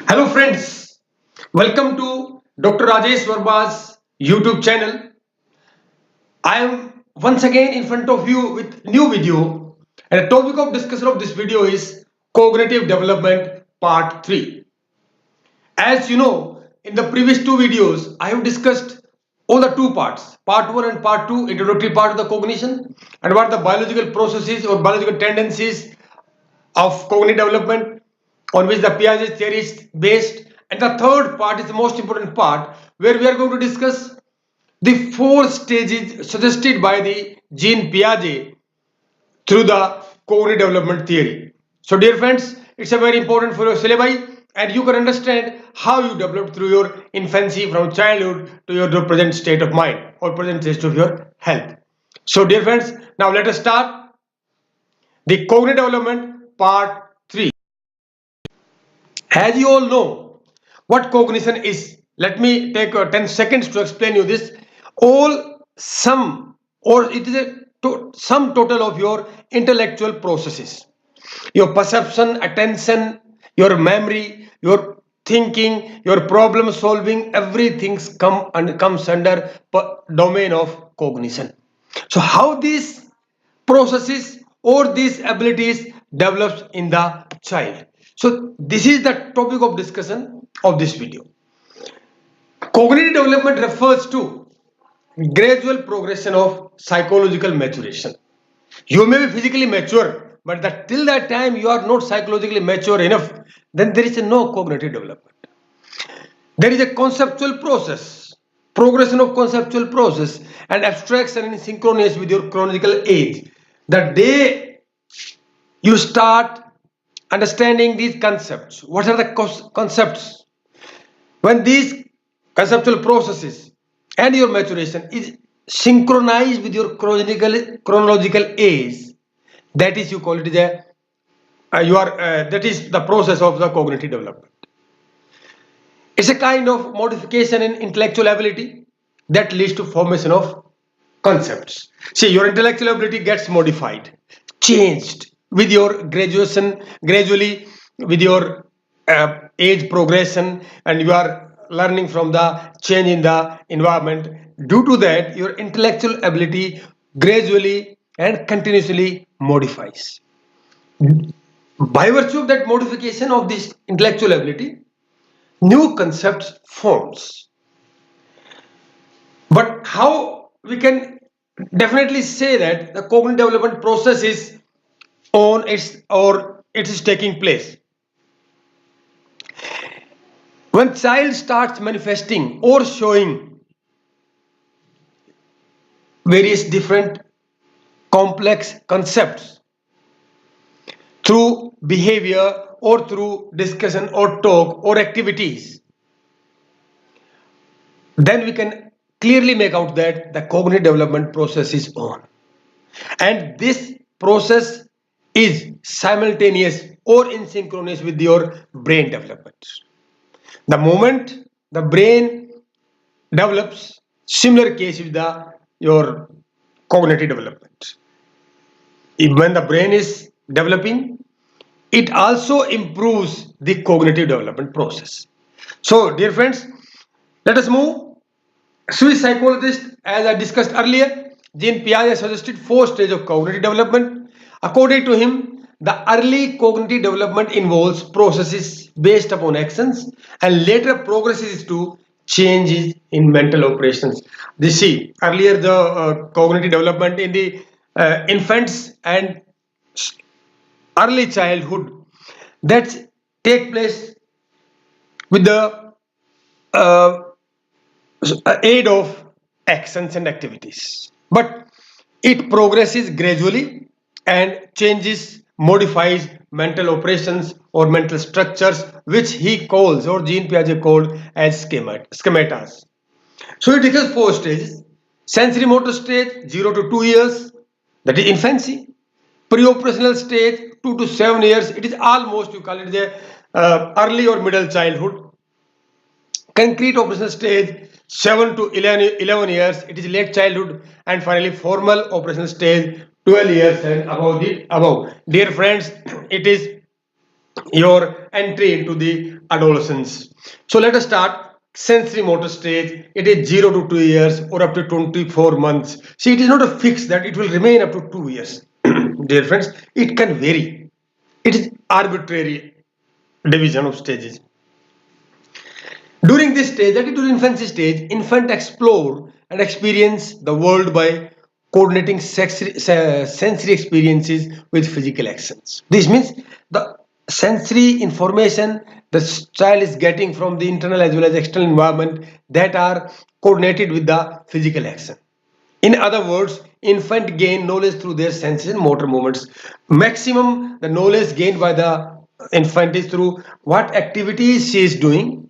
Hello friends, welcome to Dr. Rajesh Verma's YouTube channel. I am once again in front of you with new video, and the topic of discussion of this video is cognitive development part 3. As you know, in the previous two videos I have discussed all the two parts, part 1 and part 2, introductory part of the cognition, and what the biological processes or biological tendencies of cognitive development on which the Piaget theory is based. And the third part is the most important part, where we are going to discuss the four stages suggested by the Jean Piaget through the cognitive development theory. So dear friends, it's a very important for your syllabi, and you can understand how you developed through your infancy from childhood to your present state of mind or present state of your health. So dear friends, now let us start the cognitive development part 3. As you all know what cognition is, let me take 10 seconds to explain you this. All sum or it is a sum total of your intellectual processes. Your perception, attention, your memory, your thinking, your problem solving, everything comes under domain of cognition. So how these processes or these abilities develops in the child. So this is the topic of discussion of this video. Cognitive development refers to gradual progression of psychological maturation. You may be physically mature, but till that time you are not psychologically mature enough, then there is no cognitive development. There is a conceptual process, progression of conceptual process and abstraction in synchronous with your chronological age. The day you start understanding these concepts, what are the concepts? When these conceptual processes and your maturation is synchronized with your chronological age, that is you call it the that is the process of the cognitive development. It's a kind of modification in intellectual ability that leads to formation of concepts. See, your intellectual ability gets modified, changed with your graduation, gradually with your age progression, and you are learning from the change in the environment. Due to that, your intellectual ability gradually and continuously modifies. By virtue of that modification of this intellectual ability, new concepts forms. But how we can definitely say that the cognitive development process is on its or it is taking place when child starts manifesting or showing various different complex concepts through behavior or through discussion or talk or activities, then we can clearly make out that the cognitive development process is on, and this process is simultaneous or in synchronous with your brain development. The moment the brain develops, similar case with the your cognitive development. When the brain is developing, it also improves the cognitive development process. So dear friends, let us move. Swiss psychologist, as I discussed earlier, Jean Piaget suggested four stages of cognitive development. According to him, the early cognitive development involves processes based upon actions and later progresses to changes in mental operations. This see earlier the cognitive development in the infants and early childhood that take place with the uh, aid of actions and activities, but it progresses gradually and changes modifies mental operations or mental structures, which he calls or Jean Piaget called as schematas. So it has four stages: sensory motor stage 0 to 2 years, that is infancy; pre-operational stage 2 to 7 years, it is almost you call it the early or middle childhood; concrete operational stage 7 to 11 years, it is late childhood; and finally formal operational stage 12 years and above the above. Dear friends, it is your entry into the adolescence. So let us start. Sensory motor stage, it is 0 to 2 years or up to 24 months. See, it is not a fix that it will remain up to 2 years. Dear friends, it can vary. It is arbitrary division of stages. During this stage, that is during infancy stage, infant explore and experience the world by coordinating sensory experiences with physical actions. This means the sensory information the child is getting from the internal as well as external environment that are coordinated with the physical action. In other words, infant gain knowledge through their senses and motor movements. Maximum the knowledge gained by the infant is through what activities she is doing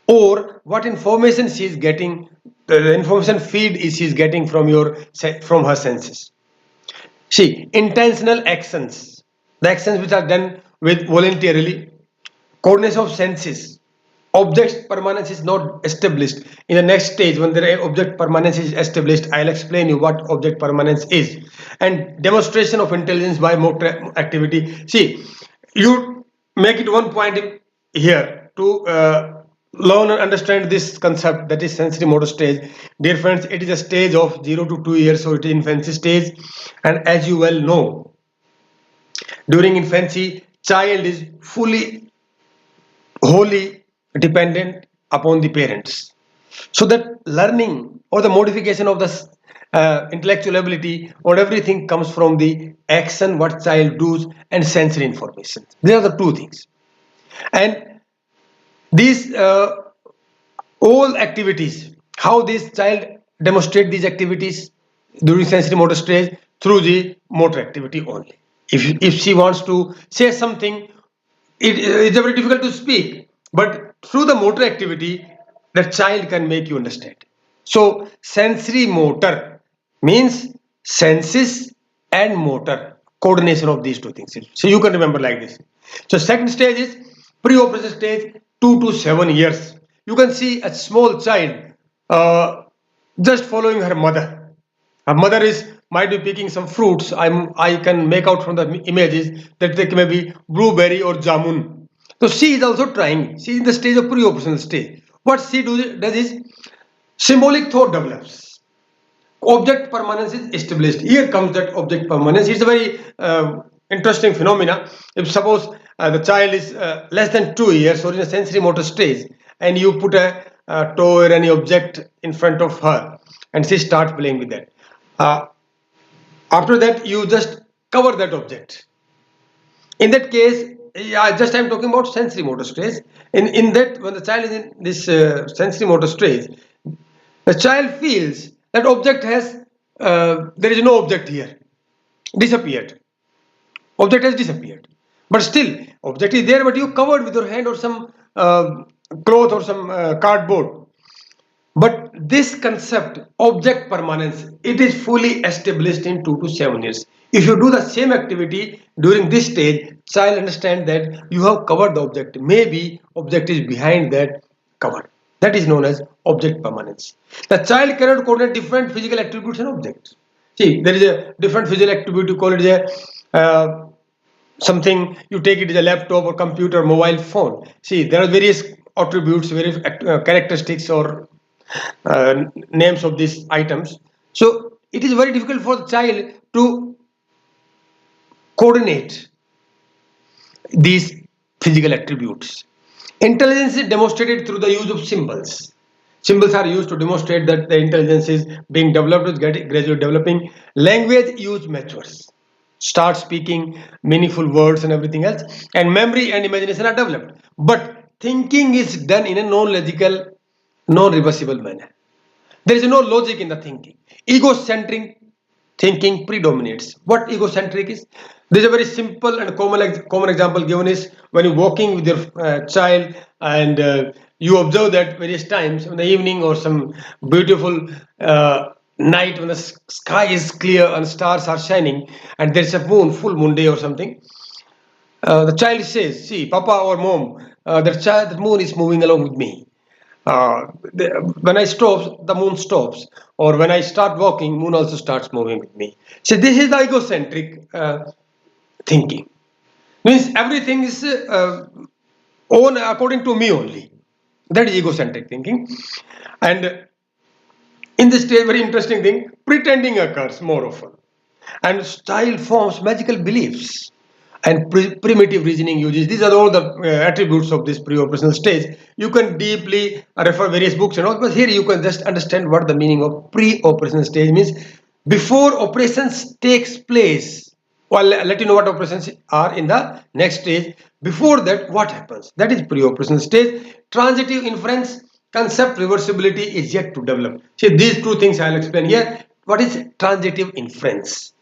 or what information she is getting, the information feed is she is getting from from her senses. See, intentional actions, the actions which are done with voluntarily, coordination of senses. Object permanence is not established. In the next stage, when the object permanence is established, I'll explain you what object permanence is. And demonstration of intelligence by motor activity. See, you make it one point here to learn and understand this concept, that is sensory motor stage. Dear friends, it is a stage of 0 to 2 years, so it is infancy stage. And as you well know, during infancy, child is fully wholly dependent upon the parents. So that learning or the modification of the intellectual ability or everything comes from the action what child does and sensory information. These are the two things. And these all activities, how this child demonstrate these activities during sensory motor stage through the motor activity only. If she wants to say something, it's very difficult to speak, but through the motor activity, the child can make you understand. So, sensory motor means senses and motor, coordination of these two things. So, you can remember like this. So, second stage is pre-operation stage, 2 to 7 years. You can see a small child uh, just following her mother. Her mother is might be picking some fruits. I can make out from the images that they may be blueberry or jamun. So she is also trying. She is in the stage of pre-operational stage. What she does is symbolic thought develops. Object permanence is established. Here comes that object permanence. It's a very interesting phenomena. If suppose the child is less than 2 years or in a sensory motor stage, and you put a toy or any object in front of her, and she starts playing with that. Uh, After that, you just cover that object. In that case, yeah, just I'm talking about sensory motor stage. In that, when the child is in this sensory motor stage, the child feels that object has there is no object here, disappeared. Object has disappeared, but still object is there, but you covered with your hand or some cloth or some cardboard. But this concept, object permanence, it is fully established in 2 to 7 years. If you do the same activity during this stage, child understand that you have covered the object. Maybe object is behind that cover. That is known as object permanence. The child cannot coordinate different physical attributes and objects. See, there is a different physical attribute. You call it something, you take it as a laptop or computer, mobile phone. See, there are various attributes, various characteristics or names of these items. So it is very difficult for the child to coordinate these physical attributes. Intelligence is demonstrated through the use of symbols. Symbols are used to demonstrate that the intelligence is being developed, is gradually developing. Language use matures. Start speaking meaningful words and everything else. And memory and imagination are developed. But thinking is done in a non-logical, non-reversible manner. There is no logic in the thinking. Egocentric thinking predominates. What egocentric is? There is a very simple and common example given is when you're walking with your child and you observe that various times in the evening or some beautiful night when the sky is clear and stars are shining and there's a moon, full moon day or something. The child says, "See, Papa or Mom, the moon is moving along with me. When I stop, the moon stops, or when I start walking, moon also starts moving with me." So this is the egocentric thinking. Means everything is own according to me only. That is egocentric thinking. And in this stage, very interesting thing, pretending occurs more often. And style forms magical beliefs. And primitive reasoning uses. These are all the attributes of this pre-operational stage. You can deeply refer various books and all, but here you can just understand what the meaning of pre-operational stage means. Before operations takes place, well, let you know what operations are in the next stage. Before that, what happens? That is pre-operational stage. Transitive inference, concept reversibility is yet to develop. See, these two things I'll explain here. What is transitive inference?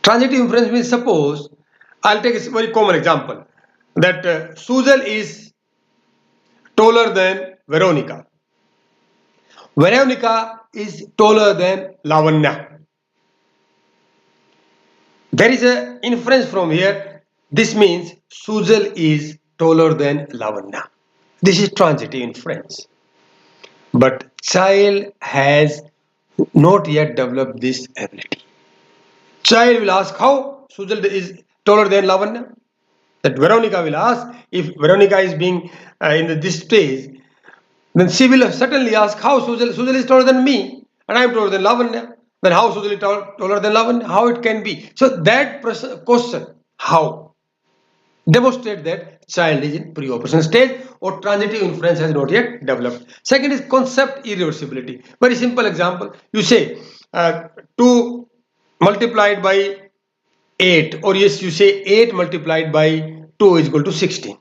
Transitive inference means, suppose, I'll take a very common example, that Sujal is taller than Veronica. Veronica is taller than Lavanya. There is an inference from here. This means Sujal is taller than Lavanya. This is transitive inference. But child has not yet developed this ability. Child will ask how Sujal is taller than Lavanya. That Veronica will ask, if Veronica is being in this stage, then she will certainly ask how Sujal is taller than me and I am taller than Lavanya. Then how Sujal is taller than Lavanya? How it can be? So that question, how, demonstrate that child is in pre-operation stage or transitive inference has not yet developed. Second is concept irreversibility. Very simple example. You say 2 multiplied by 8, or yes, you say 8 multiplied by 2 is equal to 16.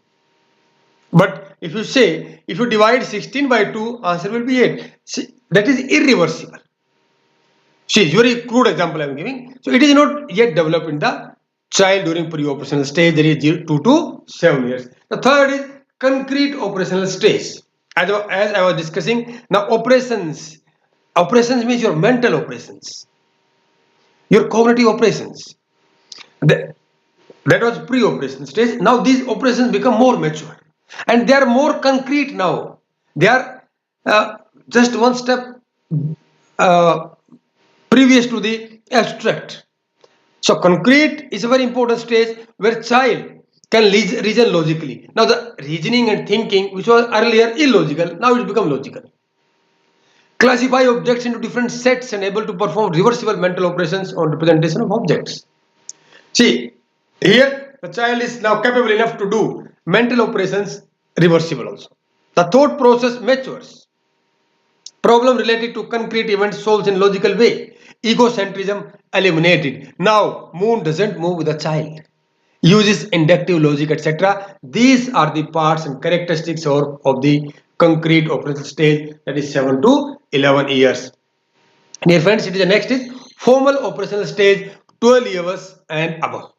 But if you say, if you divide 16 by 2, answer will be 8. See, that is irreversible. See, very crude example I am giving. So it is not yet developed in the child during pre-operational stage. There is 2 to 7 years. The third is concrete operational stage. As I was discussing, now operations means your mental operations, your cognitive operations. That was pre-operation stage. Now these operations become more mature and they are more concrete now. They are just one step uh, previous to the abstract. So concrete is a very important stage where child can reason logically. Now the reasoning and thinking, which was earlier illogical, now it become logical. Classify objects into different sets and able to perform reversible mental operations on representation of objects. See, here the child is now capable enough to do mental operations reversible also. The thought process matures. Problem related to concrete events solves in logical way. Egocentrism eliminated. Now, moon doesn't move with a child. Uses inductive logic, etc. These are the parts and characteristics of the concrete operational stage, that is 7 to 11 years. Dear friends, it is the next is formal operational stage, 12 years and above.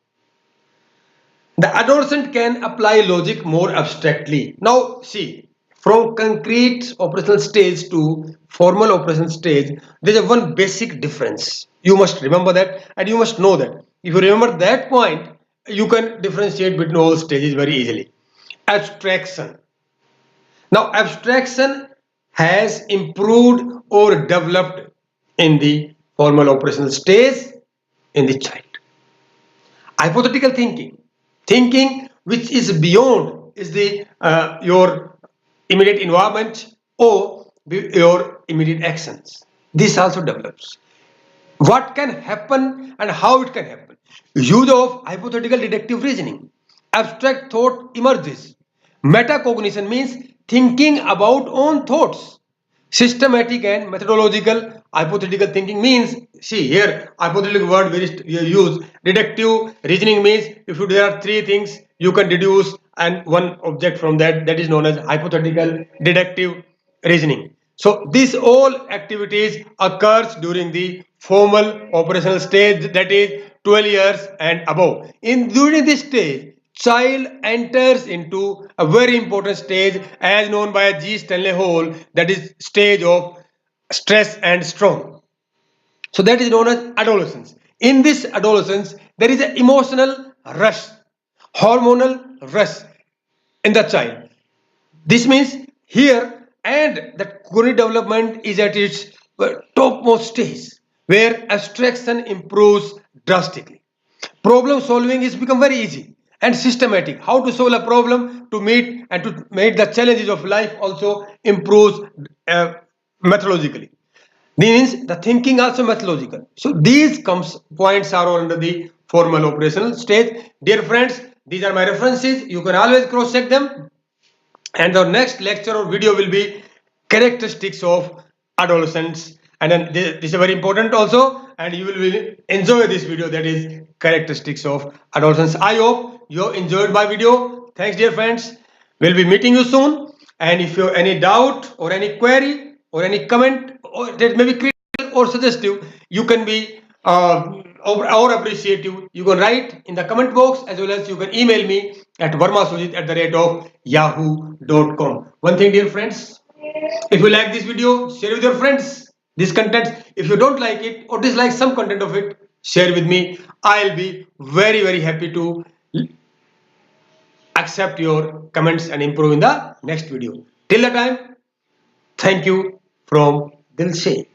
The adolescent can apply logic more abstractly. Now, see, from concrete operational stage to formal operational stage, there is a one basic difference. You must remember that and you must know that. If you remember that point, you can differentiate between all stages very easily. Abstraction. Now, abstraction has improved or developed in the formal operational stage in the child. Hypothetical thinking which is beyond is the your immediate environment or your immediate actions. This also develops what can happen and how it can happen. Use of hypothetical deductive reasoning. Abstract thought emerges. Metacognition means thinking about own thoughts. Systematic and methodological hypothetical thinking means, see here, hypothetical word we use. Deductive reasoning means if there are three things, you can deduce and one object from that. That is known as hypothetical deductive reasoning. So these all activities occurs during the formal operational stage, that is 12 years and above. In during this stage, child enters into a very important stage as known by G. Stanley Hall, that is stage of stress and storm. So that is known as adolescence. In this adolescence, there is an emotional rush, hormonal rush in the child. This means here and the cognitive development is at its topmost stage where abstraction improves drastically. Problem solving is become very easy and systematic. How to solve a problem to meet and to make the challenges of life also improves methodologically. Means the thinking also methodological. So these comes points are all under the formal operational stage. Dear friends, these are my references. You can always cross check them. And the next lecture or video will be characteristics of adolescents. And then this is very important also. And you will enjoy this video, that is characteristics of adolescents. I hope you enjoyed my video. Thanks, dear friends. We'll be meeting you soon. And if you have any doubt or any query or any comment or that may be critical or suggestive, you can be or appreciative. You can write in the comment box, as well as you can email me at vermasujit@yahoo.com. One thing, dear friends, if you like this video, share with your friends this content. If you don't like it or dislike some content of it, share with me. I'll be very, very happy to accept your comments and improve in the next video. Till the time, thank you from Dil Se.